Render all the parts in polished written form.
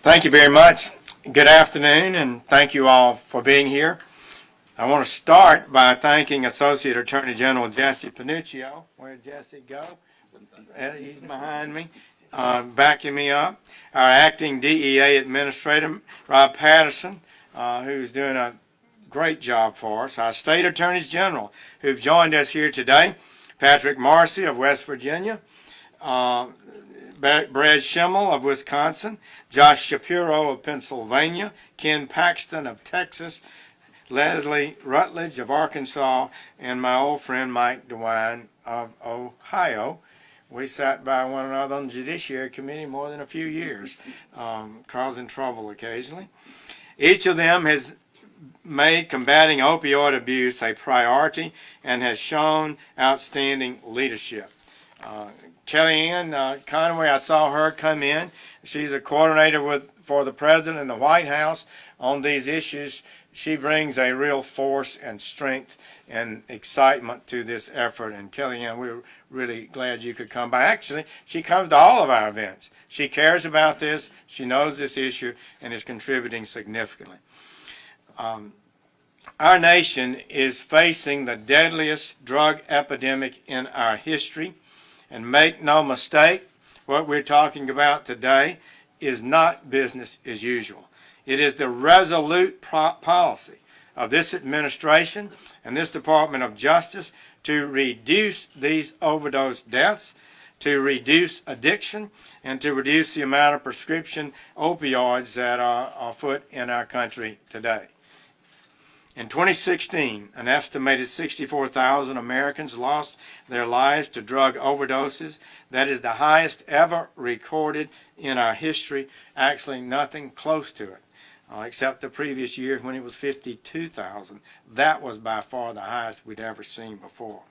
Thank you very much. Good afternoon, and thank you all for being here. I want to start by thanking Associate Attorney General Jesse Panuccio. Where'd Jesse go? He's behind me, backing me up. Our acting DEA Administrator, Rob Patterson, who's doing a great job for us. Our State Attorneys General, who've joined us here today, Patrick Marcy of West Virginia, Brad Schimmel of Wisconsin, Josh Shapiro of Pennsylvania, Ken Paxton of Texas, Leslie Rutledge of Arkansas, and my old friend Mike DeWine of Ohio. We sat by one another on the Judiciary Committee more than a few years, causing trouble occasionally. Each of them has made combating opioid abuse a priority and has shown outstanding leadership. Kellyanne Conway, I saw her come in. She's a coordinator for the President and the White House on these issues. She brings a real force and strength and excitement to this effort. And Kellyanne, we're really glad you could come by. Actually, she comes to all of our events. She cares about this. She knows this issue and is contributing significantly. Our nation is facing the deadliest drug epidemic in our history. And make no mistake, what we're talking about today is not business as usual. It is the resolute policy of this administration and this Department of Justice to reduce these overdose deaths, to reduce addiction, and to reduce the amount of prescription opioids that are afoot in our country today. In 2016, an estimated 64,000 Americans lost their lives to drug overdoses. That is the highest ever recorded in our history. Actually, nothing close to it, except the previous year when it was 52,000. That was by far the highest we'd ever seen before.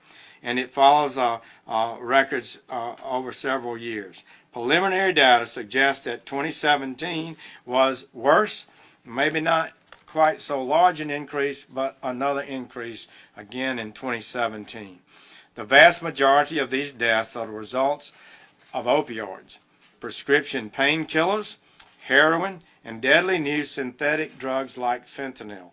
And it follows records over several years. Preliminary data suggests that 2017 was worse, maybe not quite so large an increase, but another increase again in 2017. The vast majority of these deaths are the results of opioids, prescription painkillers, heroin, and deadly new synthetic drugs like fentanyl.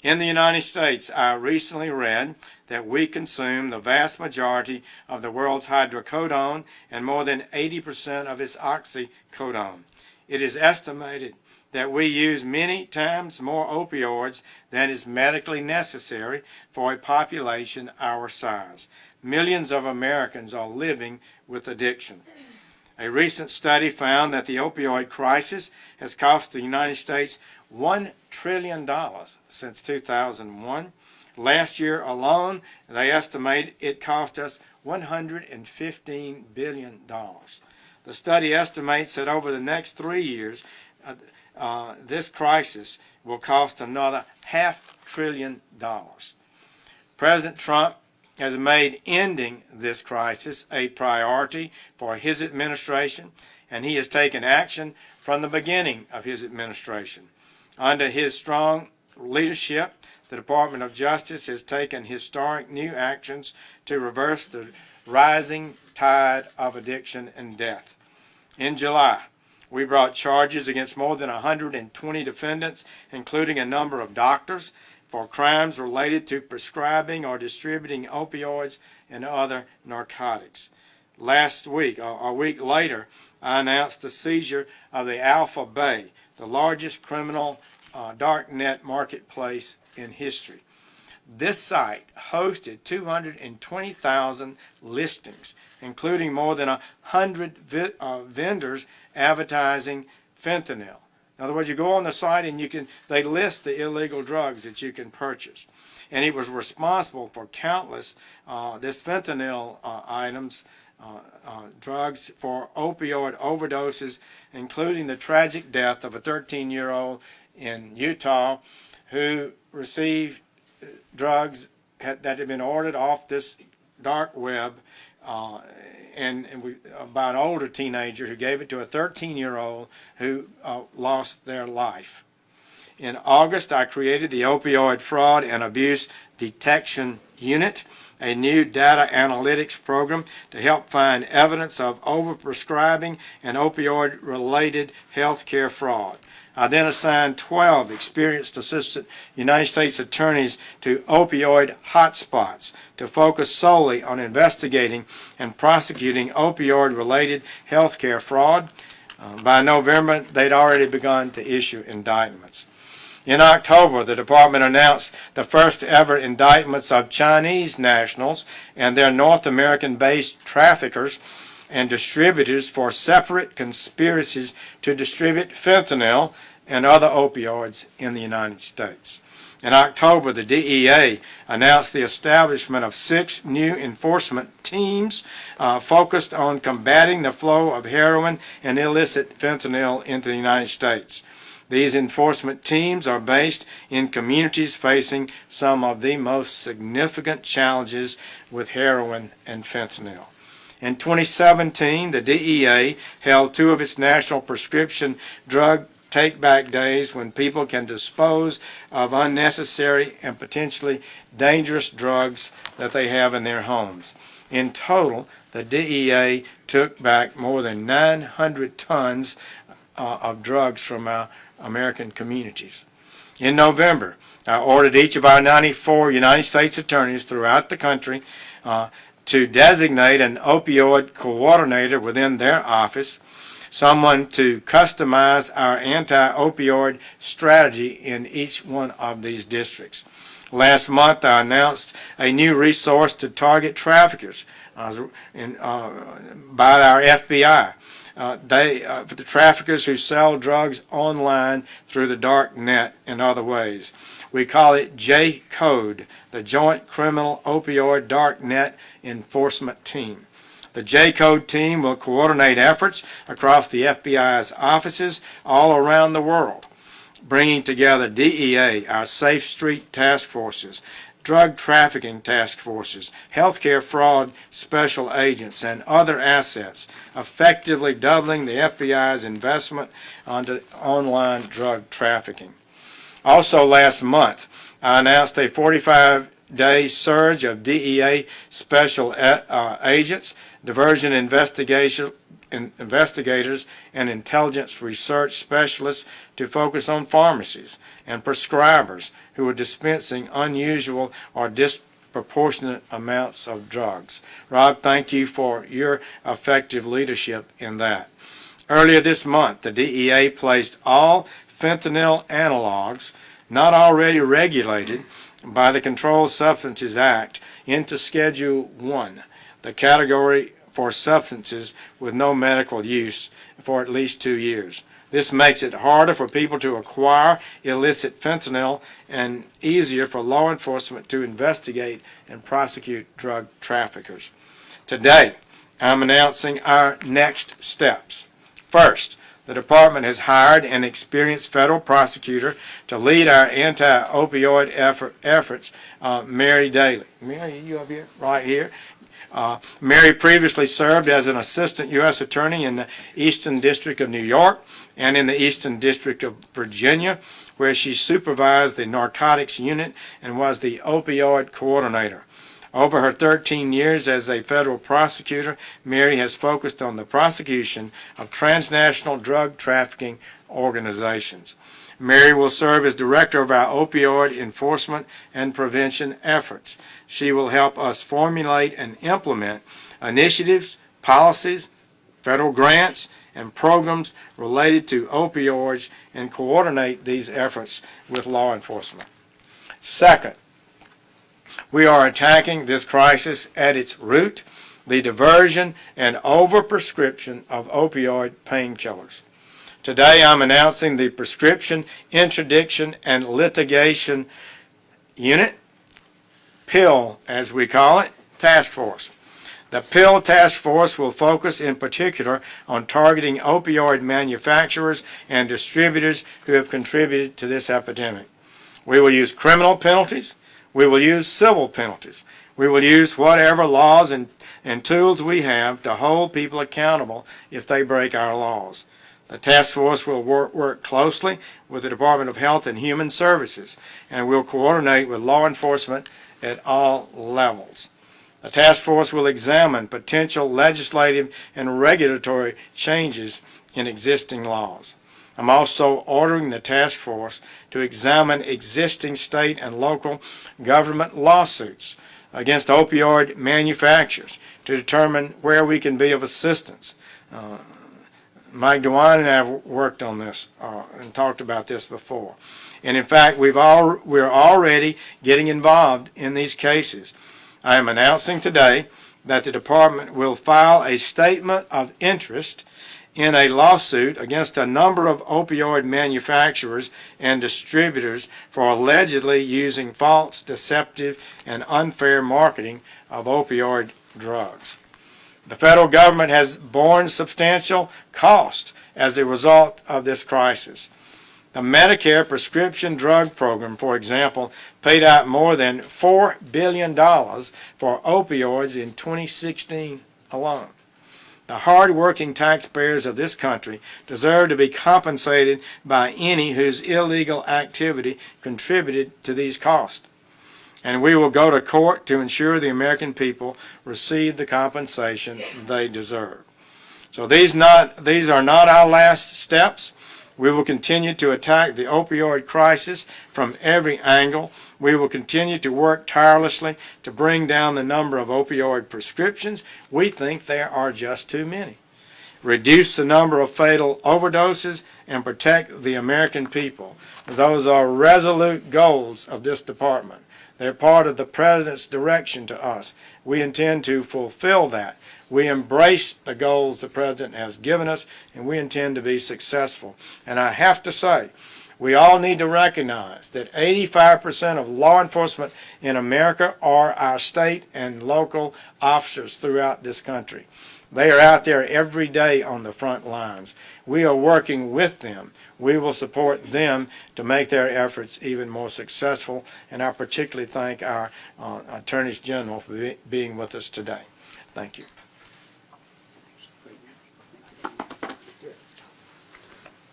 In the United States, I recently read that we consume the vast majority of the world's hydrocodone and more than 80% of its oxycodone. It is estimated that we use many times more opioids than is medically necessary for a population our size. Millions of Americans are living with addiction. A recent study found that the opioid crisis has cost the United States $1 trillion since 2001. Last year alone, they estimate it cost us $115 billion. The study estimates that over the next 3 years, this crisis will cost another $500 billion. President Trump has made ending this crisis a priority for his administration, and he has taken action from the beginning of his administration. Under his strong leadership, the Department of Justice has taken historic new actions to reverse the rising tide of addiction and death. In July, we brought charges against more than 120 defendants, including a number of doctors, for crimes related to prescribing or distributing opioids and other narcotics. Last week, a week later, I announced the seizure of the Alpha Bay, the largest criminal darknet marketplace in history. This site hosted 220,000 listings, including more than 100 vendors advertising fentanyl. In other words, you go on the site and they list the illegal drugs that you can purchase. And it was responsible for countless this fentanyl items, drugs for opioid overdoses, including the tragic death of a 13-year-old in Utah who received drugs that had been ordered off this dark web by an older teenager who gave it to a 13-year-old who lost their life. In August, I created the Opioid Fraud and Abuse Detection Unit, a new data analytics program to help find evidence of overprescribing and opioid-related health care fraud. I then assigned 12 experienced assistant United States attorneys to opioid hotspots to focus solely on investigating and prosecuting opioid-related health care fraud. By November, they'd already begun to issue indictments. In October, the department announced the first ever indictments of Chinese nationals and their North American-based traffickers and distributors for separate conspiracies to distribute fentanyl and other opioids in the United States. In October, the DEA announced the establishment of 6 new enforcement teams focused on combating the flow of heroin and illicit fentanyl into the United States. These enforcement teams are based in communities facing some of the most significant challenges with heroin and fentanyl. In 2017, the DEA held 2 of its national prescription drug take-back days when people can dispose of unnecessary and potentially dangerous drugs that they have in their homes. In total, the DEA took back more than 900 tons of drugs from our American communities. In November, I ordered each of our 94 United States attorneys throughout the country to designate an opioid coordinator within their office, someone to customize our anti-opioid strategy in each one of these districts. Last month, I announced a new resource to target traffickers by our FBI. For the traffickers who sell drugs online through the dark net and other ways. We call it J-Code, the Joint Criminal Opioid Dark Net Enforcement Team. The J-Code team will coordinate efforts across the FBI's offices all around the world, bringing together DEA, our Safe Street task forces, drug trafficking task forces, healthcare fraud special agents, and other assets, effectively doubling the FBI's investment into online drug trafficking. Also last month, I announced a 45-day surge of DEA special agents, diversion investigators, and intelligence research specialists to focus on pharmacies and prescribers who are dispensing unusual or disproportionate amounts of drugs. Rob, thank you for your effective leadership in that. Earlier this month, the DEA placed all fentanyl analogs not already regulated by the Controlled Substances Act into Schedule 1, the category for substances with no medical use, for at least 2 years. This makes it harder for people to acquire illicit fentanyl and easier for law enforcement to investigate and prosecute drug traffickers. Today, I'm announcing our next steps. First, the department has hired an experienced federal prosecutor to lead our anti-opioid efforts, Mary Daly. Mary, are you up here? Right here. Mary previously served as an assistant U.S. attorney in the Eastern District of New York and in the Eastern District of Virginia, where she supervised the narcotics unit and was the opioid coordinator. Over her 13 years as a federal prosecutor, Mary has focused on the prosecution of transnational drug trafficking organizations. Mary will serve as director of our opioid enforcement and prevention efforts. She will help us formulate and implement initiatives, policies, federal grants, and programs related to opioids and coordinate these efforts with law enforcement. Second, we are attacking this crisis at its root, the diversion and overprescription of opioid painkillers. Today I'm announcing the Prescription Interdiction and Litigation Unit, PILL as we call it, Task Force. The PILL Task Force will focus in particular on targeting opioid manufacturers and distributors who have contributed to this epidemic. We will use criminal penalties. We will use civil penalties. We will use whatever laws and tools we have to hold people accountable if they break our laws. The task force will work closely with the Department of Health and Human Services and will coordinate with law enforcement at all levels. The task force will examine potential legislative and regulatory changes in existing laws. I'm also ordering the task force to examine existing state and local government lawsuits against opioid manufacturers to determine where we can be of assistance. Mike DeWine and I have worked on this and talked about this before. And in fact, we're already getting involved in these cases. I am announcing today that the department will file a statement of interest in a lawsuit against a number of opioid manufacturers and distributors for allegedly using false, deceptive, and unfair marketing of opioid drugs. The federal government has borne substantial costs as a result of this crisis. The Medicare prescription drug program, for example, paid out more than $4 billion for opioids in 2016 alone. The hard-working taxpayers of this country deserve to be compensated by any whose illegal activity contributed to these costs. And we will go to court to ensure the American people receive the compensation they deserve. So these are not our last steps. We will continue to attack the opioid crisis from every angle. We will continue to work tirelessly to bring down the number of opioid prescriptions. We think there are just too many. Reduce the number of fatal overdoses and protect the American people. Those are resolute goals of this department. They're part of the President's direction to us. We intend to fulfill that. We embrace the goals the President has given us, and we intend to be successful. And I have to say, we all need to recognize that 85% of law enforcement in America are our state and local officers throughout this country. They are out there every day on the front lines. We are working with them. We will support them to make their efforts even more successful, and I particularly thank our Attorneys General for being with us today. Thank you.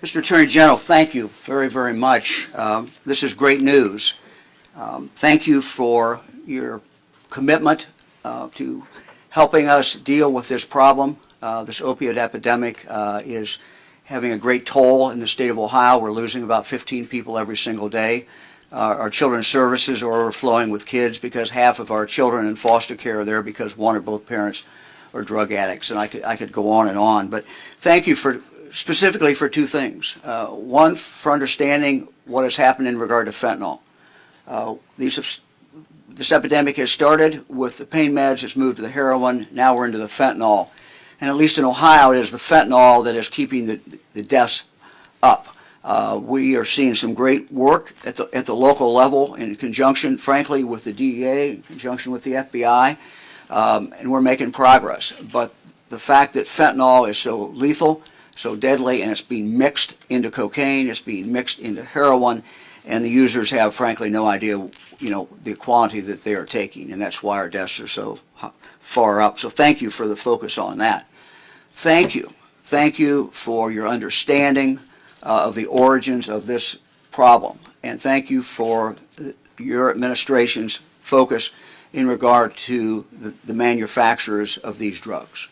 Mr. Attorney General, thank you very, very much. This is great news. Thank you for your commitment to helping us deal with this problem. This opioid epidemic is having a great toll in the state of Ohio. We're losing about 15 people every single day. Our children's services are overflowing with kids because half of our children in foster care are there because one or both parents are drug addicts, and I could go on and on. But thank you specifically for two things. One, for understanding what has happened in regard to fentanyl. This epidemic has started with the pain meds, it's moved to the heroin, now we're into the fentanyl. And at least in Ohio, it is the fentanyl that is keeping the deaths up. We are seeing some great work at the local level in conjunction, frankly, with the DEA, in conjunction with the FBI, and we're making progress. But the fact that fentanyl is so lethal, so deadly, and it's being mixed into cocaine, it's being mixed into heroin, and the users have, frankly, no idea, the quantity that they are taking, and that's why our deaths are so far up. So thank you for the focus on that. Thank you. Thank you for your understanding of the origins of this problem, and thank you for your administration's focus in regard to the manufacturers of these drugs.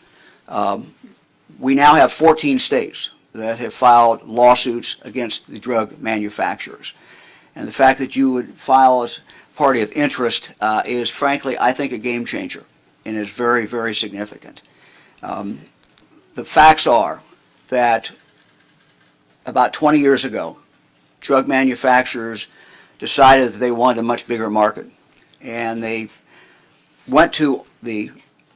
We now have 14 states that have filed lawsuits against the drug manufacturers. And the fact that you would file as party of interest is, frankly, I think, a game changer and is very, very significant. The facts are that about 20 years ago, drug manufacturers decided that they wanted a much bigger market. And they went to the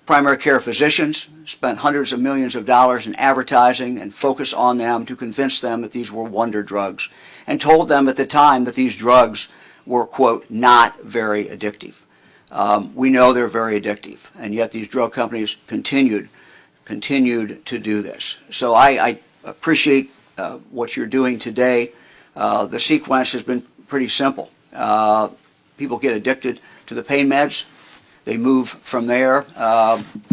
primary care physicians, spent hundreds of millions of dollars in advertising and focus on them to convince them that these were wonder drugs, and told them at the time that these drugs were, quote, not very addictive. We know they're very addictive, and yet these drug companies continued to do this. So I appreciate what you're doing today. The sequence has been pretty simple. People get addicted to the pain meds. They move from there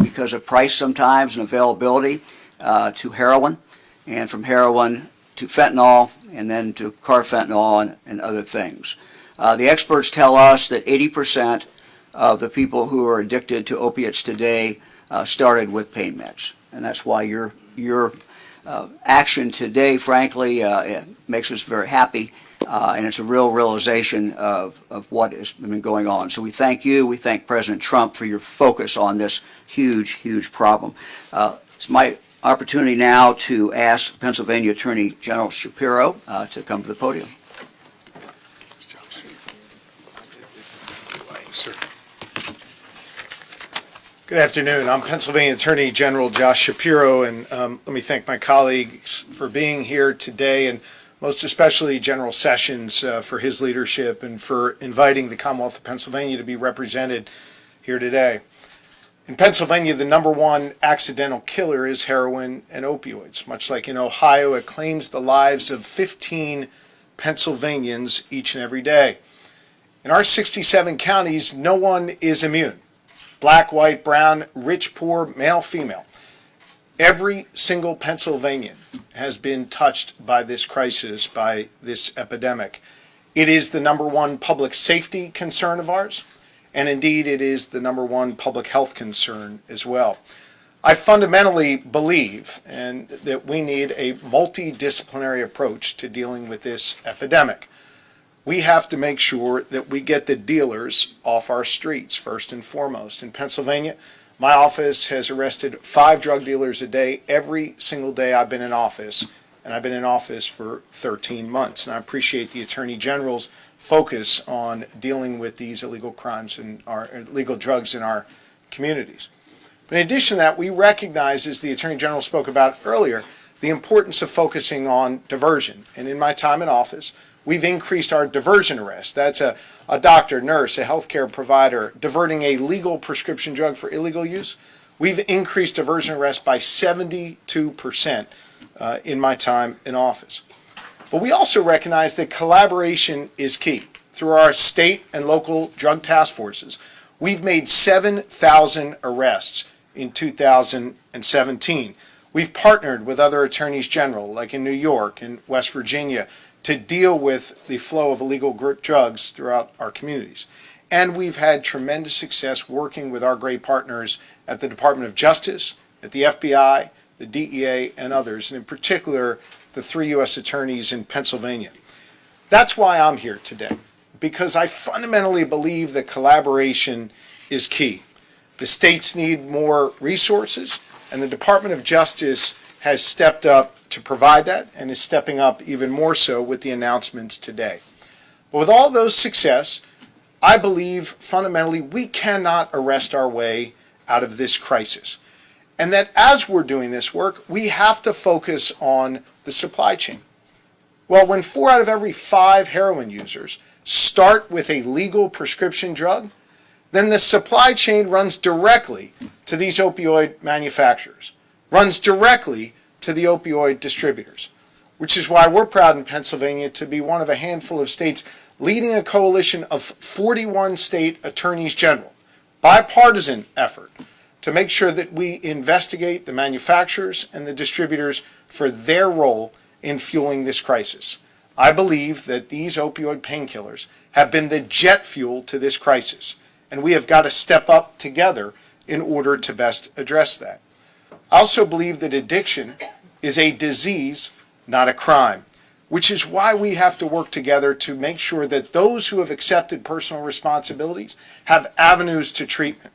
because of price sometimes and availability to heroin, and from heroin to fentanyl, and then to carfentanil and other things. The experts tell us that 80% of the people who are addicted to opiates today started with pain meds. And that's why your action today, frankly, makes us very happy. And it's a real realization of what has been going on. So we thank you. We thank President Trump for your focus on this huge, huge problem. It's my opportunity now to ask Pennsylvania Attorney General Shapiro to come to the podium. Sir. Good afternoon. I'm Pennsylvania Attorney General Josh Shapiro, and let me thank my colleagues for being here today, and most especially General Sessions for his leadership and for inviting the Commonwealth of Pennsylvania to be represented here today. In Pennsylvania, the #1 accidental killer is heroin and opioids. Much like in Ohio, it claims the lives of 15 Pennsylvanians each and every day. In our 67 counties, no one is immune. Black, white, brown, rich, poor, male, female. Every single Pennsylvanian has been touched by this crisis, by this epidemic. It is the #1 public safety concern of ours, and indeed it is the #1 public health concern as well. I fundamentally believe that we need a multidisciplinary approach to dealing with this epidemic. We have to make sure that we get the dealers off our streets, first and foremost. In Pennsylvania, my office has arrested 5 drug dealers a day every single day I've been in office, and I've been in office for 13 months. And I appreciate the Attorney General's focus on dealing with these illegal crimes and our illegal drugs in our communities. But in addition to that, we recognize, as the Attorney General spoke about earlier, the importance of focusing on diversion. And in my time in office, we've increased our diversion arrests. That's a doctor, nurse, a healthcare provider diverting a legal prescription drug for illegal use. We've increased diversion arrests by 72% in my time in office. But we also recognize that collaboration is key. Through our state and local drug task forces, we've made 7,000 arrests in 2017. We've partnered with other attorneys general, like in New York and West Virginia, to deal with the flow of illegal drugs throughout our communities. And we've had tremendous success working with our great partners at the Department of Justice, at the FBI, the DEA, and others, and in particular, the 3 U.S. attorneys in Pennsylvania. That's why I'm here today, because I fundamentally believe that collaboration is key. The states need more resources, and the Department of Justice has stepped up to provide that and is stepping up even more so with the announcements today. But with all those success, I believe fundamentally we cannot arrest our way out of this crisis. And that as we're doing this work, we have to focus on the supply chain. Well, when 4 out of every 5 heroin users start with a legal prescription drug, then the supply chain runs directly to these opioid manufacturers, runs directly to the opioid distributors, which is why we're proud in Pennsylvania to be one of a handful of states leading a coalition of 41 state attorneys general, bipartisan effort to make sure that we investigate the manufacturers and the distributors for their role in fueling this crisis. I believe that these opioid painkillers have been the jet fuel to this crisis, and we have got to step up together in order to best address that. I also believe that addiction is a disease, not a crime, which is why we have to work together to make sure that those who have accepted personal responsibilities have avenues to treatment.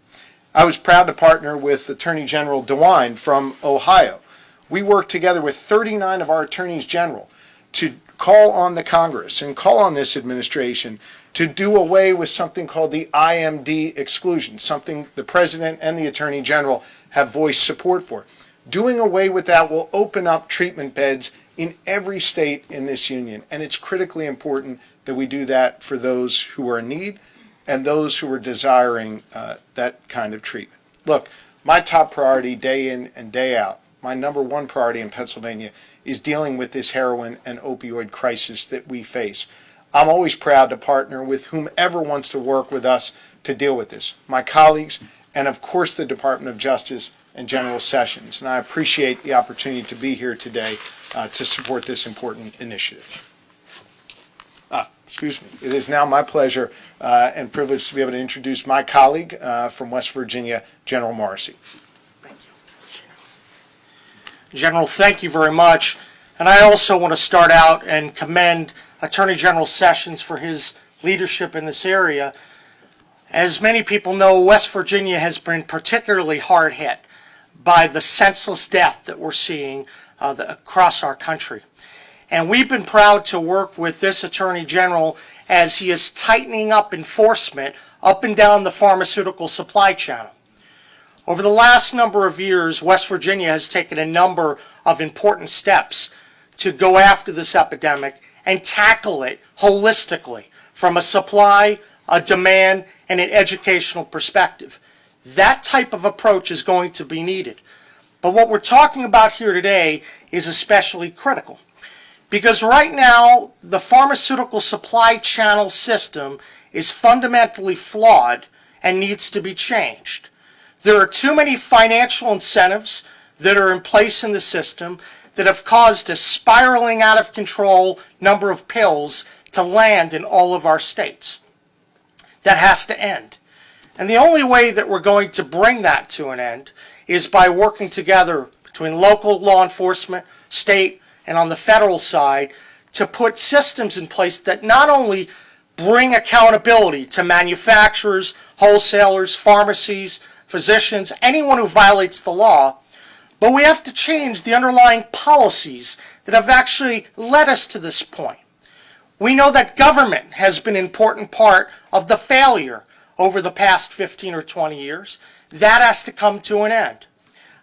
I was proud to partner with Attorney General DeWine from Ohio. We worked together with 39 of our attorneys general to call on the Congress and call on this administration to do away with something called the IMD exclusion, something the President and the Attorney General have voiced support for. Doing away with that will open up treatment beds in every state in this union, and it's critically important that we do that for those who are in need and those who are desiring that kind of treatment. Look, my top priority day in and day out, my #1 priority in Pennsylvania is dealing with this heroin and opioid crisis that we face. I'm always proud to partner with whomever wants to work with us to deal with this, my colleagues, and of course the Department of Justice and General Sessions. And I appreciate the opportunity to be here today to support this important initiative. It is now my pleasure and privilege to be able to introduce my colleague from West Virginia, General Morrissey. Thank you. General, thank you very much. And I also want to start out and commend Attorney General Sessions for his leadership in this area. As many people know, West Virginia has been particularly hard hit by the senseless death that we're seeing across our country. And we've been proud to work with this Attorney General as he is tightening up enforcement up and down the pharmaceutical supply channel. Over the last number of years, West Virginia has taken a number of important steps to go after this epidemic and tackle it holistically from a supply, a demand, and an educational perspective. That type of approach is going to be needed. But what we're talking about here today is especially critical. Because right now, the pharmaceutical supply channel system is fundamentally flawed and needs to be changed. There are too many financial incentives that are in place in the system that have caused a spiraling out of control number of pills to land in all of our states. That has to end. And the only way that we're going to bring that to an end is by working together between local law enforcement, state, and on the federal side to put systems in place that not only bring accountability to manufacturers, wholesalers, pharmacies, physicians, anyone who violates the law, but we have to change the underlying policies that have actually led us to this point. We know that government has been an important part of the failure over the past 15 or 20 years. That has to come to an end.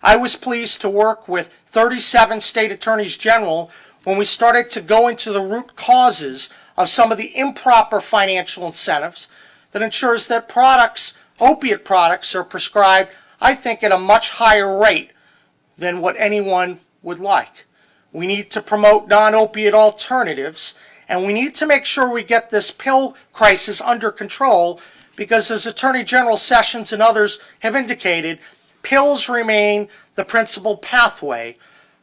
I was pleased to work with 37 state attorneys general when we started to go into the root causes of some of the improper financial incentives that ensures that opiate products are prescribed, I think, at a much higher rate than what anyone would like. We need to promote non-opiate alternatives, and we need to make sure we get this pill crisis under control because, as Attorney General Sessions and others have indicated, pills remain the principal pathway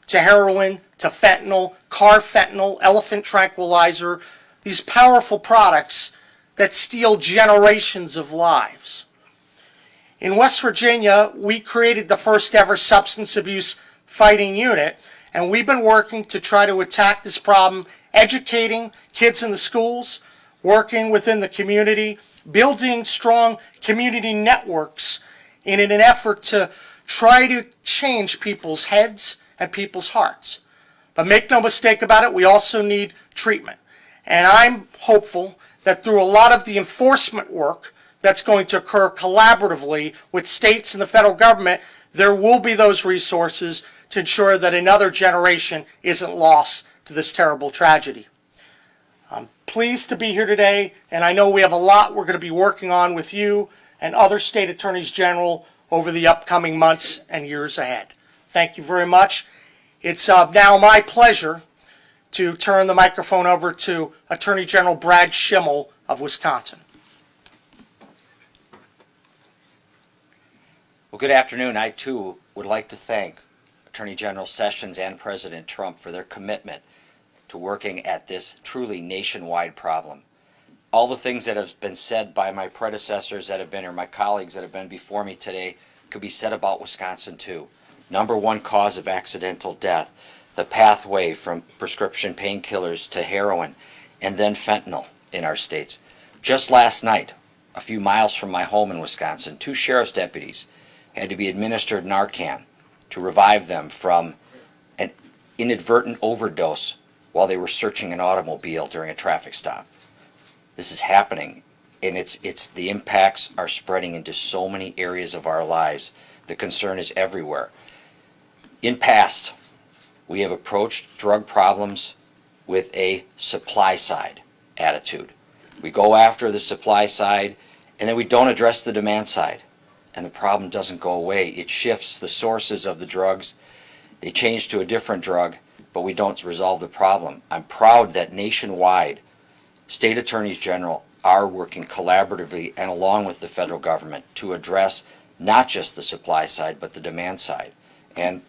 to heroin, to fentanyl, carfentanil, elephant tranquilizer, these powerful products that steal generations of lives. In West Virginia, we created the first ever substance abuse fighting unit, and we've been working to try to attack this problem, educating kids in the schools, working within the community, building strong community networks in an effort to try to change people's heads and people's hearts. But make no mistake about it, we also need treatment. And I'm hopeful that through a lot of the enforcement work that's going to occur collaboratively with states and the federal government, there will be those resources to ensure that another generation isn't lost to this terrible tragedy. I'm pleased to be here today, and I know we have a lot we're going to be working on with you and other state attorneys general over the upcoming months and years ahead. Thank you very much. It's now my pleasure to turn the microphone over to Attorney General Brad Schimmel of Wisconsin. Well, good afternoon. I, too, would like to thank Attorney General Sessions and President Trump for their commitment to working at this truly nationwide problem. All the things that have been said by my predecessors that have been, or my colleagues that have been before me today, could be said about Wisconsin, too. Number one cause of accidental death, the pathway from prescription painkillers to heroin, and then fentanyl in our states. Just last night, a few miles from my home in Wisconsin, 2 sheriff's deputies had to be administered Narcan to revive them from an inadvertent overdose while they were searching an automobile during a traffic stop. This is happening, and it's the impacts are spreading into so many areas of our lives. The concern is everywhere. In past, we have approached drug problems with a supply side attitude. We go after the supply side, and then we don't address the demand side. And the problem doesn't go away. It shifts the sources of the drugs. They change to a different drug, but we don't resolve the problem. I'm proud that nationwide, state attorneys general are working collaboratively and along with the federal government to address not just the supply side, but the demand side. And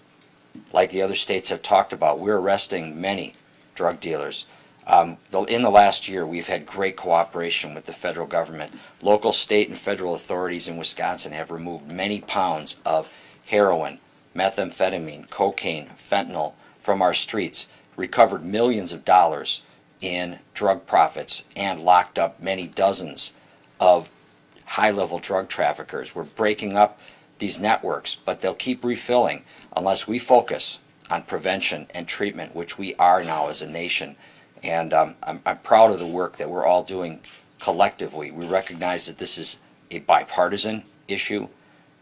like the other states have talked about, we're arresting many drug dealers. In the last year, we've had great cooperation with the federal government. Local, state, and federal authorities in Wisconsin have removed many pounds of heroin, methamphetamine, cocaine, fentanyl from our streets, recovered millions of dollars in drug profits, and locked up many dozens of high-level drug traffickers. We're breaking up these networks, but they'll keep refilling unless we focus on prevention and treatment, which we are now as a nation. And I'm proud of the work that we're all doing collectively. We recognize that this is a bipartisan issue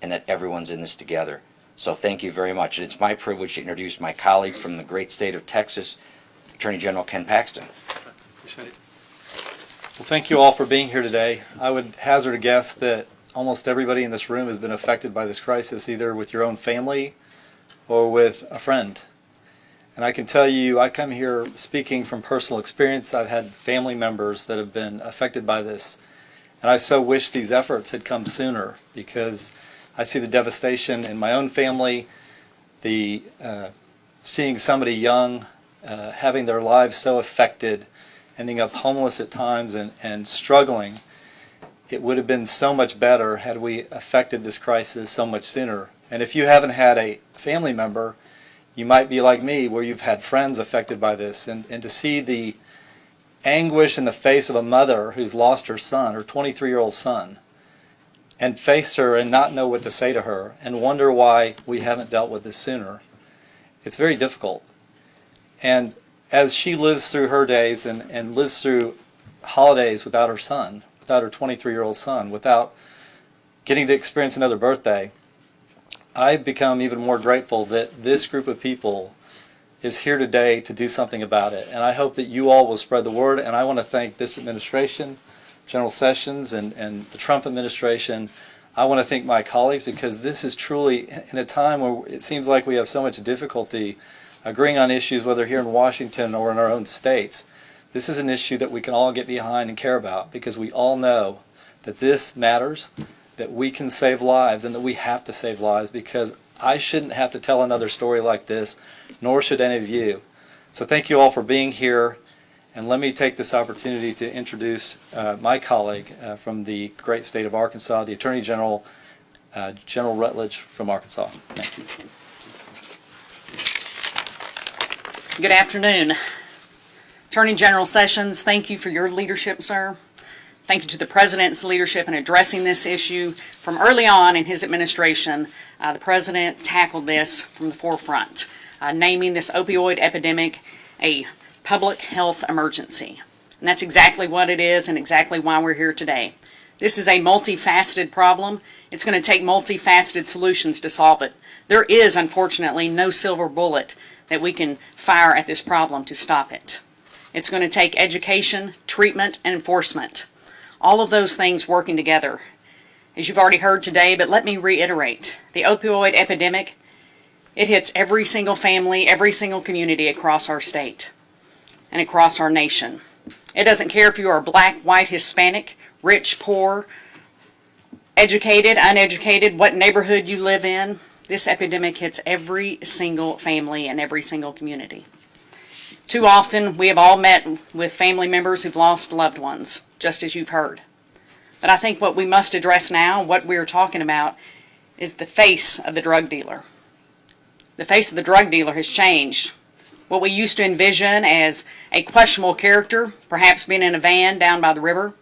and that everyone's in this together. So thank you very much. And it's my privilege to introduce my colleague from the great state of Texas, Attorney General Ken Paxton. Appreciate it. Well, thank you all for being here today. I would hazard a guess that almost everybody in this room has been affected by this crisis, either with your own family or with a friend. And I can tell you, I come here speaking from personal experience. I've had family members that have been affected by this. And I so wish these efforts had come sooner, because I see the devastation in my own family, the seeing somebody young having their lives so affected, ending up homeless at times and struggling. It would have been so much better had we affected this crisis so much sooner. And if you haven't had a family member, you might be like me, where you've had friends affected by this, and to see the anguish in the face of a mother who's lost her son, her 23-year-old son, and face her and not know what to say to her and wonder why we haven't dealt with this sooner. It's very difficult. And as she lives through her days and lives through holidays without her son, without her 23-year-old son, without getting to experience another birthday, I've become even more grateful that this group of people is here today to do something about it. And I hope that you all will spread the word. And I want to thank this administration, General Sessions, and the Trump administration. I want to thank my colleagues, because this is truly, in a time where it seems like we have so much difficulty agreeing on issues, whether here in Washington or in our own states, this is an issue that we can all get behind and care about, because we all know that this matters, that we can save lives, and that we have to save lives, because I shouldn't have to tell another story like this, nor should any of you. So thank you all for being here, and let me take this opportunity to introduce my colleague from the great state of Arkansas, the Attorney General, General Rutledge from Arkansas. Thank you. Good afternoon. Attorney General Sessions, thank you for your leadership, sir. Thank you to the President's leadership in addressing this issue. From early on in his administration, the President tackled this from the forefront, naming this opioid epidemic a public health emergency. And that's exactly what it is, and exactly why we're here today. This is a multifaceted problem. It's going to take multifaceted solutions to solve it. There is, unfortunately, no silver bullet that we can fire at this problem to stop it. It's going to take education, treatment, and enforcement. All of those things working together. As you've already heard today, but let me reiterate, the opioid epidemic, it hits every single family, every single community across our state and across our nation. It doesn't care if you are black, white, Hispanic, rich, poor, educated, uneducated, what neighborhood you live in. This epidemic hits every single family and every single community. Too often, we have all met with family members who've lost loved ones, just as you've heard. But I think what we must address now, what we're talking about, is the face of the drug dealer. The face of the drug dealer has changed. What we used to envision as a questionable character, perhaps being in a van down by the river,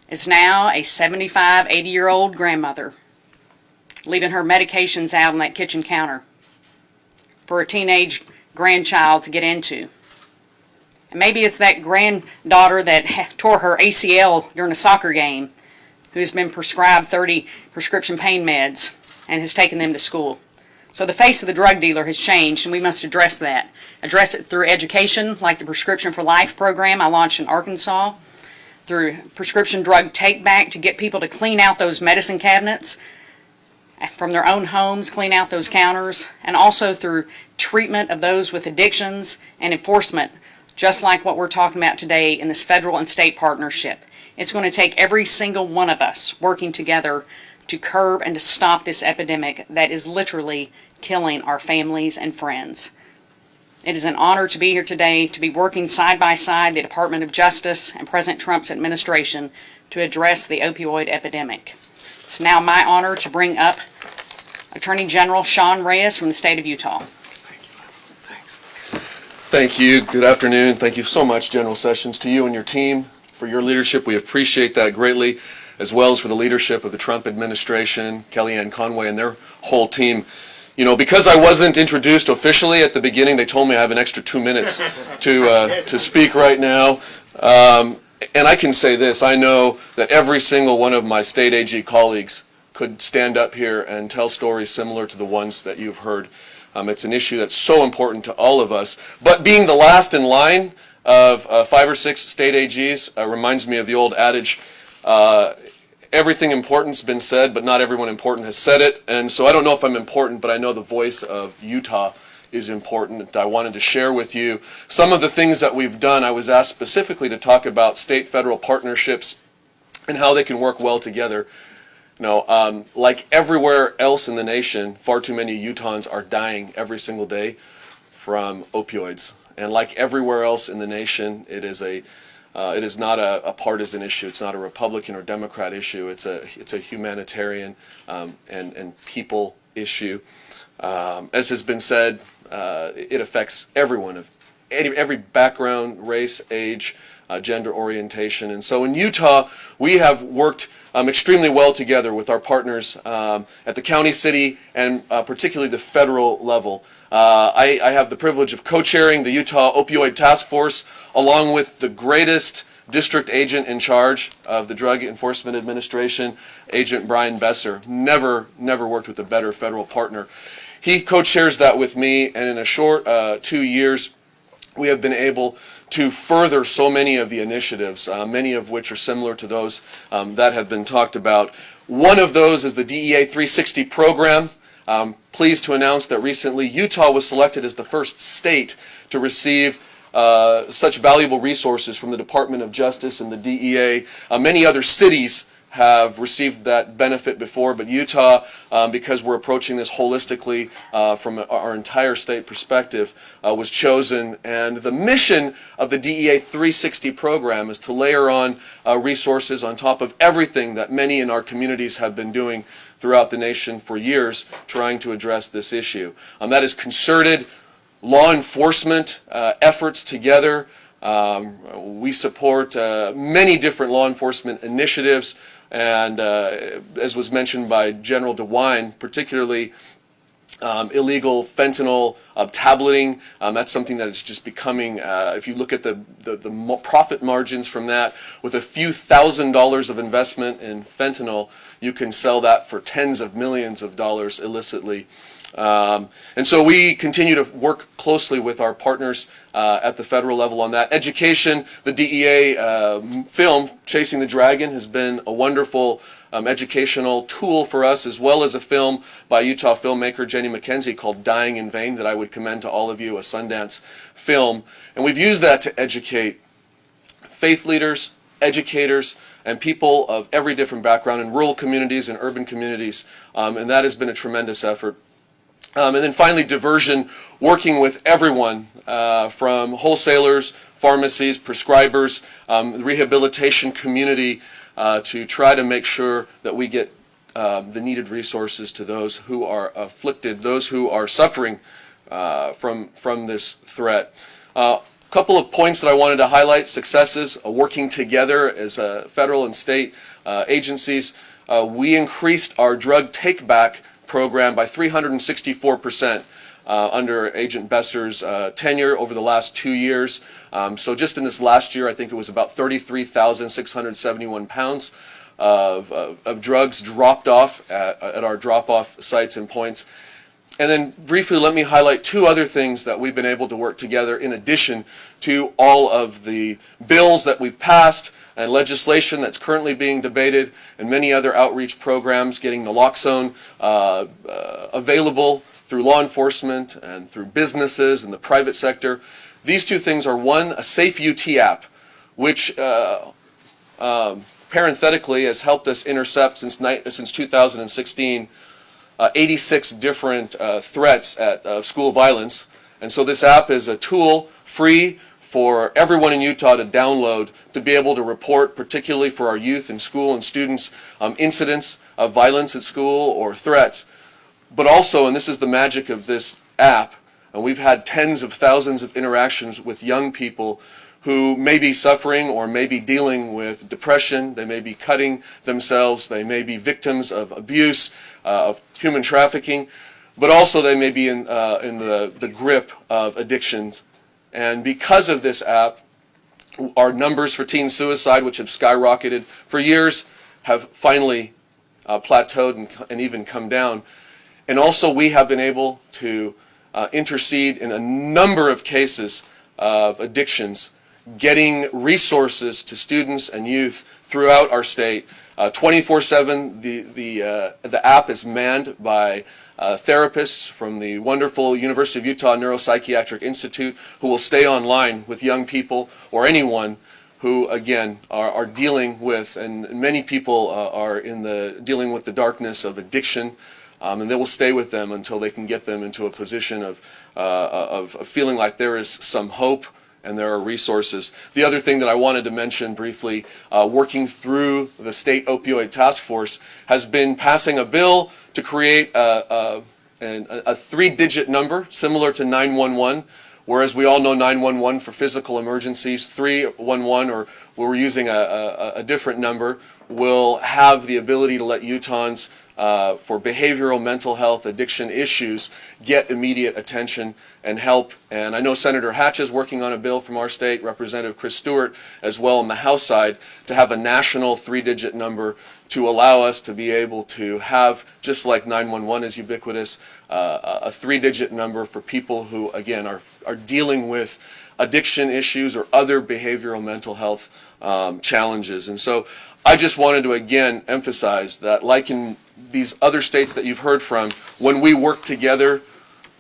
is now a 75, 80-year-old grandmother, leaving her medications out on that kitchen counter for a teenage grandchild to get into. And maybe it's that granddaughter that tore her ACL during a soccer game, who's been prescribed 30 prescription pain meds and has taken them to school. So the face of the drug dealer has changed, and we must address that. Address it through education, like the Prescription for Life program I launched in Arkansas, through prescription drug take-back to get people to clean out those medicine cabinets from their own homes, clean out those counters, and also through treatment of those with addictions and enforcement, just like what we're talking about today in this federal and state partnership. It's going to take every single one of us working together to curb and to stop this epidemic that is literally killing our families and friends. It is an honor to be here today to be working side by side the Department of Justice and President Trump's administration to address the opioid epidemic. It's now my honor to bring up Attorney General Sean Reyes from the state of Utah. Thank you. Good afternoon. Thank you so much, General Sessions, to you and your team for your leadership. We appreciate that greatly, as well as for the leadership of the Trump administration, Kellyanne Conway and their whole team. You know, because I wasn't introduced officially at the beginning, they told me I have an extra 2 minutes to speak right now. And I can say this, I know that every single one of my state AG colleagues could stand up here and tell stories similar to the ones that you've heard. It's an issue that's so important to all of us. But being the last in line of 5 or 6 state AGs reminds me of the old adage, everything important's been said, but not everyone important has said it. And so I don't know if I'm important, but I know the voice of Utah is important. I wanted to share with you some of the things that we've done. I was asked specifically to talk about state-federal partnerships and how they can work well together. You know, like everywhere else in the nation, far too many Utahns are dying every single day from opioids. And like everywhere else in the nation, it is not a partisan issue. It's not a Republican or Democrat issue. It's a humanitarian and people issue. As has been said, it affects everyone of every background, race, age, gender orientation. And so in Utah, we have worked extremely well together with our partners at the county, city, and particularly the federal level. I have the privilege of co-chairing the Utah Opioid Task Force along with the greatest district agent in charge of the Drug Enforcement Administration, Agent Brian Besser. Never worked with a better federal partner. He co-chairs that with me, and in a short 2 years, we have been able to further so many of the initiatives, many of which are similar to those that have been talked about. One of those is the DEA 360 program. Pleased to announce that recently Utah was selected as the first state to receive such valuable resources from the Department of Justice and the DEA. Many other cities have received that benefit before, but Utah, because we're approaching this holistically from our entire state perspective, was chosen. And the mission of the DEA 360 program is to layer on resources on top of everything that many in our communities have been doing throughout the nation for years, trying to address this issue. That is concerted law enforcement efforts together. We support many different law enforcement initiatives, and as was mentioned by General DeWine, particularly illegal fentanyl tableting. That's something that is just becoming, if you look at the profit margins from that, with a few $1,000s of investment in fentanyl, you can sell that for tens of millions of dollars illicitly. And so we continue to work closely with our partners at the federal level on that. Education, the DEA film, Chasing the Dragon, has been a wonderful educational tool for us, as well as a film by Utah filmmaker Jenny McKenzie called Dying in Vain that I would commend to all of you, a Sundance film. And we've used that to educate faith leaders, educators, and people of every different background in rural communities and urban communities, and that has been a tremendous effort. And then finally, diversion, working with everyone from wholesalers, pharmacies, prescribers, the rehabilitation community to try to make sure that we get the needed resources to those who are afflicted, those who are suffering from this threat. A couple of points that I wanted to highlight: successes, working together as federal and state agencies. We increased our drug take-back program by 364% under Agent Besser's tenure over the last 2 years. So just in this last year, I think it was about 33,671 pounds of drugs dropped off at our drop-off sites and points. And then briefly, let me highlight 2 other things that we've been able to work together in addition to all of the bills that we've passed and legislation that's currently being debated, and many other outreach programs, getting naloxone available through law enforcement and through businesses and the private sector. These 2 things are: one, a Safe UT app, which parenthetically has helped us intercept since 2016 86 different threats of school violence. And so this app is a tool free for everyone in Utah to download to be able to report, particularly for our youth in school and students, incidents of violence at school or threats. But also, and this is the magic of this app, and we've had tens of thousands of interactions with young people who may be suffering or may be dealing with depression, they may be cutting themselves, they may be victims of abuse, of human trafficking, but also they may be in the grip of addictions. And because of this app, our numbers for teen suicide, which have skyrocketed for years, have finally plateaued and even come down. And also we have been able to intercede in a number of cases of addictions, getting resources to students and youth throughout our state. 24/7, the app is manned by therapists from the wonderful University of Utah Neuropsychiatric Institute who will stay online with young people or anyone who, again, are dealing with, and many people are dealing with the darkness of addiction, and they will stay with them until they can get them into a position of feeling like there is some hope and there are resources. The other thing that I wanted to mention briefly, working through the State Opioid Task Force, has been passing a bill to create a three-digit number similar to 911, whereas we all know 911 for physical emergencies. 311, or we're using a different number, will have the ability to let Utahns for behavioral, mental health, addiction issues get immediate attention and help. And I know Senator Hatch is working on a bill from our state, Representative Chris Stewart as well on the House side, to have a national three-digit number to allow us to be able to have, just like 911 is ubiquitous, a three-digit number for people who, again, are dealing with addiction issues or other behavioral mental health challenges. And so I just wanted to, again, emphasize that, like in these other states that you've heard from, when we work together,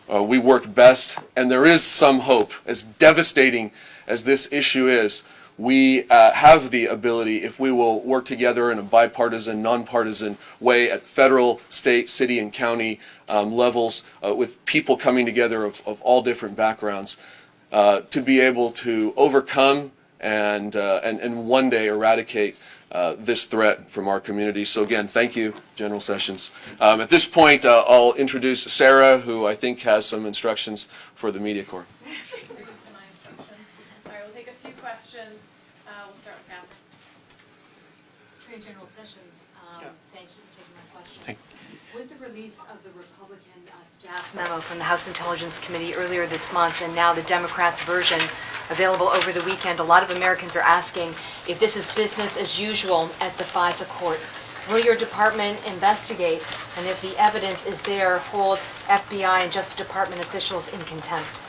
we work best, and there is some hope. As devastating as this issue is, we have the ability, if we will work together in a bipartisan, nonpartisan way at federal, state, city, and county levels, with people coming together of all different backgrounds, to be able to overcome and one day eradicate this threat from our community. So again, thank you, General Sessions. At this point, I'll introduce Sarah, who I think has some instructions for the Media Corps. All right, we'll take a few questions. We'll start with Catherine. Attorney General Sessions, thank you for taking my question. With the release of the Republican staff memo from the House Intelligence Committee earlier this month, and now the Democrats' version available over the weekend, a lot of Americans are asking if this is business as usual at the FISA court. Will your department investigate, and if the evidence is there, hold FBI and Justice Department officials in contempt?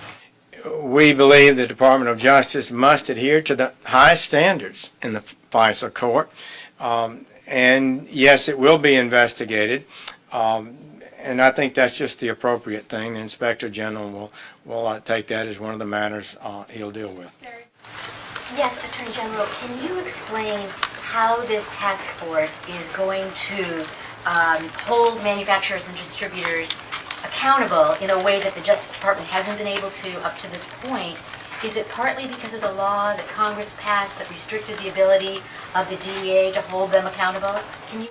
We believe the Department of Justice must adhere to the highest standards in the FISA court. And yes, it will be investigated. And I think that's just the appropriate thing. The Inspector General will take that as one of the matters he'll deal with. Sarah? Yes, Attorney General, can you explain how this task force is going to hold manufacturers and distributors accountable in a way that the Justice Department hasn't been able to up to this point? Is it partly because of the law that Congress passed that restricted the ability of the DEA to hold them accountable? Can you?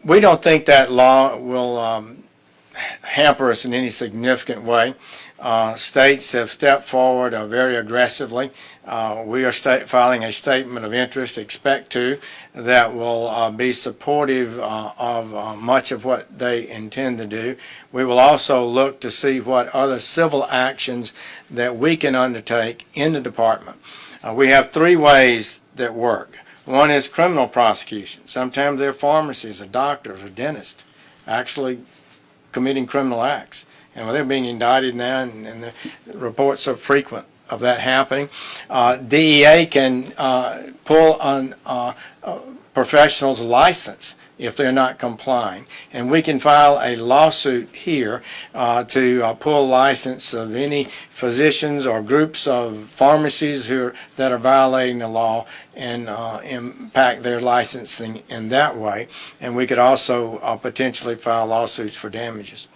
We don't think that law will hamper us in any significant way. States have stepped forward very aggressively. We are filing a statement of interest, expect to, that will be supportive of much of what they intend to do. We will also look to see what other civil actions that we can undertake in the department. We have three ways that work. One is criminal prosecution. Sometimes they're pharmacies or doctors or dentists actually committing criminal acts. And they're being indicted now, and the reports are frequent of that happening. DEA can pull on professionals' license if they're not complying. And we can file a lawsuit here to pull license of any physicians or groups of pharmacies that are violating the law and impact their licensing in that way. And we could also potentially file lawsuits for damages.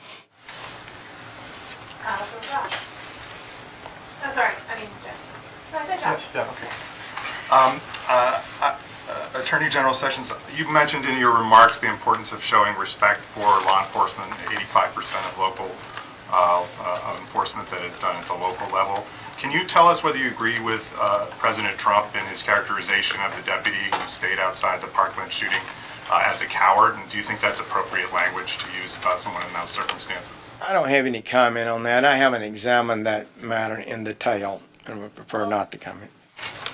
sorry, I mean, Jeff. No, I said Josh. Attorney General Sessions, you mentioned in your remarks the importance of showing respect for law enforcement. 85% of local enforcement that is done at the local level. Can you tell us whether you agree with President Trump in his characterization of the deputy who stayed outside the Parkland shooting as a coward? And do you think that's appropriate language to use about someone in those circumstances? I don't have any comment on that. I haven't examined that matter in detail and would prefer not to comment.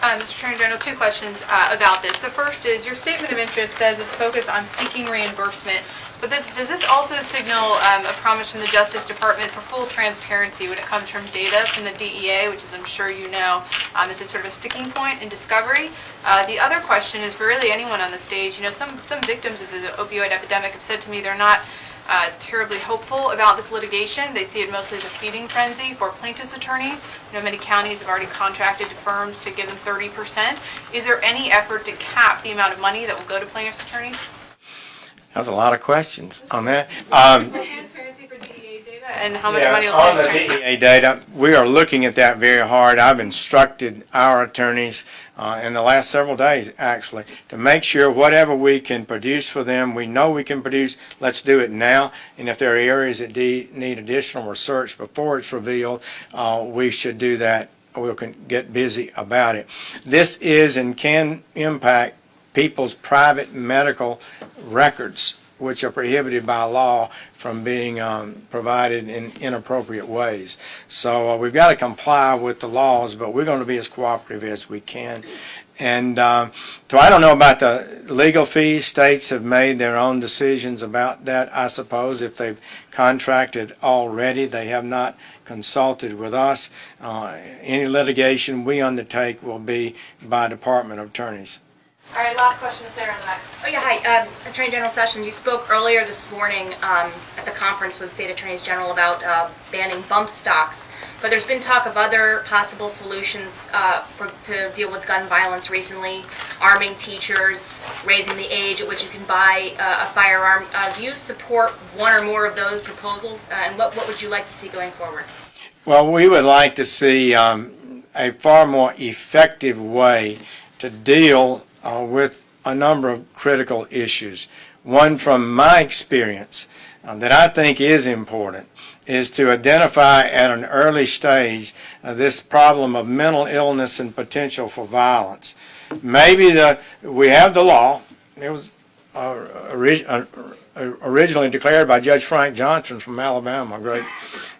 Mr. Attorney General, two questions about this. The first is your statement of interest says it's focused on seeking reimbursement, but does this also signal a promise from the Justice Department for full transparency when it comes from data from the DEA, which is, I'm sure you know, is it sort of a sticking point in discovery? The other question is for really anyone on the stage. You know, some victims of the opioid epidemic have said to me they're not terribly hopeful about this litigation. They see it mostly as a feeding frenzy for plaintiffs' attorneys. You know, many counties have already contracted firms to give them 30%. Is there any effort to cap the amount of money that will go to plaintiffs' attorneys? That was a lot of questions on that. Transparency for DEA data and how much money will on the plaintiffs' attorneys DEA data, we are looking at that very hard. I've instructed our attorneys in the last several days, actually, to make sure whatever we can produce for them, we know we can produce, let's do it now. And if there are areas that need additional research before it's revealed, we should do that. We can get busy about it. This is and can impact people's private medical records, which are prohibited by law from being provided in inappropriate ways. So we've got to comply with the laws, but we're going to be as cooperative as we can. And so I don't know about the legal fees. States have made their own decisions about that, I suppose. If they've contracted already, they have not consulted with us. Any litigation we undertake will be by Department of Attorneys. All right, last question to Sarah in the back. Oh yeah, hi, Attorney General Sessions. You spoke earlier this morning at the conference with State Attorneys General about banning bump stocks, but there's been talk of other possible solutions to deal with gun violence recently, arming teachers, raising the age at which you can buy a firearm. Do you support one or more of those proposals, and what would you like to see going forward? Well, we would like to see a far more effective way to deal with a number of critical issues. One from my experience that I think is important is to identify at an early stage this problem of mental illness and potential for violence. Maybe we have the law. It was originally declared by Judge Frank Johnson from Alabama, a great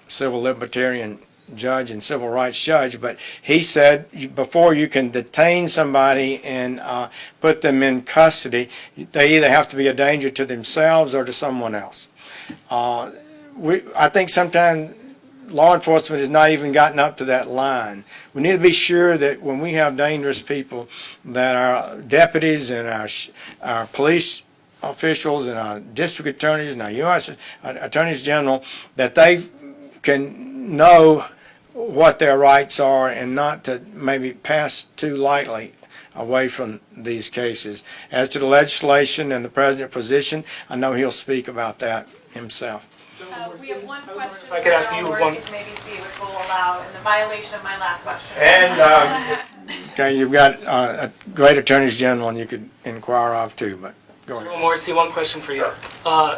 civil libertarian judge and civil rights judge, but he said before you can detain somebody and put them in custody, they either have to be a danger to themselves or to someone else. I think sometimes law enforcement has not even gotten up to that line. We need to be sure that when we have dangerous people, that our deputies and our police officials and our district attorneys and our U.S. attorneys general, that they can know what their rights are and not to maybe pass too lightly away from these cases. As to the legislation and the president's position, I know he'll speak about that himself. We have one question. If I could ask you one. Maybe see which will allow in the violation of my last question. And okay, you've got a great attorneys general, and you could inquire of too. But go ahead. Morrissey, one question for you.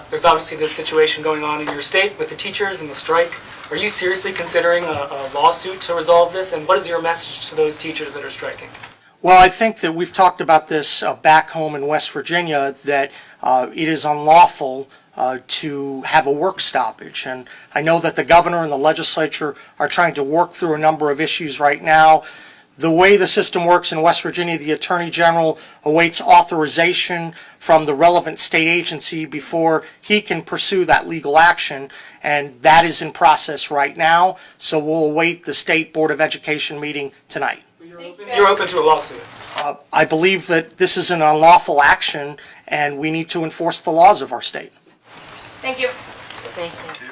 There's obviously this situation going on in your state with the teachers and the strike. Are you seriously considering a lawsuit to resolve this? And what is your message to those teachers that are striking? Well, I think that we've talked about this back home in West Virginia, that it is unlawful to have a work stoppage. And I know that the governor and the legislature are trying to work through a number of issues right now. The way the system works in West Virginia, the Attorney General awaits authorization from the relevant state agency before he can pursue that legal action, and that is in process right now. So we'll await the State Board of Education meeting tonight. You're open to a lawsuit? I believe that this is an unlawful action, and we need to enforce the laws of our state. Thank you. Thank you.